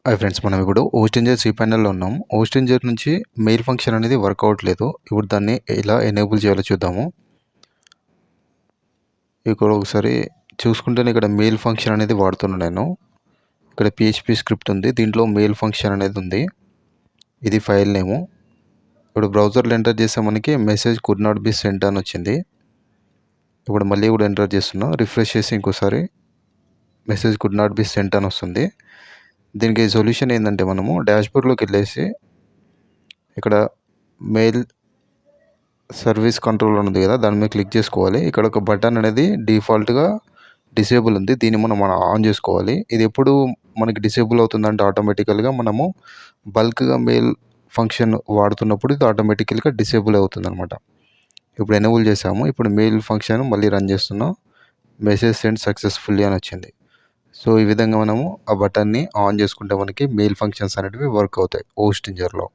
Hi friends, మనం ఇప్పుడు హోస్టింజర్ cPanelలో ఉన్నాం. హోస్టింజర్ నుంచి మెయిల్ ఫంక్షన్ అనేది వర్క్ అవ్వట్లేదు. ఇప్పుడు దాన్ని ఎలా ఎనేబుల్ చేయాలో చూద్దాము. ఇక్కడ ఒకసారి చూసుకుంటే ఇక్కడ మెయిల్ ఫంక్షన్ అనేది వాడుతున్నాను నేను. ఇక్కడ PHP స్క్రిప్ట్ ఉంది, దీంట్లో మెయిల్ ఫంక్షన్ అనేది ఉంది. ఇది ఫైల్ నేము. ఇప్పుడు బ్రౌజర్లో ఎంటర్ చేస్తే మనకి message could not be sent అని వచ్చింది. ఇప్పుడు మళ్ళీ కూడా ఎంటర్ చేస్తున్నా, రిఫ్రెష్ చేసి ఇంకోసారి message could not be sent అని వస్తుంది. దీనికి సొల్యూషన్ ఏంటంటే మనము డాష్బోర్డ్లోకి వెళ్ళేసి ఇక్కడ మెయిల్ సర్వీస్ కంట్రోల్ ఉంది కదా, దాని మీద క్లిక్ చేసుకోవాలి. ఇక్కడ ఒక బటన్ అనేది డిఫాల్ట్గా డిసేబుల్ ఉంది, దీన్ని మనం ఆన్ చేసుకోవాలి. ఇది ఎప్పుడు మనకి డిసేబుల్ అవుతుందంటే ఆటోమేటికల్గా మనము బల్క్గా మెయిల్ ఫంక్షన్ వాడుతున్నప్పుడు ఇది ఆటోమేటికల్గా డిసేబుల్ అవుతుంది అనమాట. ఇప్పుడు ఎనేబుల్ చేసాము. ఇప్పుడు మెయిల్ ఫంక్షన్ మళ్ళీ రన్ చేస్తున్నాం. మెసేజ్ సెండ్ సక్సెస్ఫుల్లీ అని వచ్చింది. సో ఈ విధంగా మనము ఆ బటన్ని ఆన్ చేసుకుంటే మనకి మెయిల్ ఫంక్షన్స్ అనేటివి వర్క్ అవుతాయి హోస్టింజర్లో.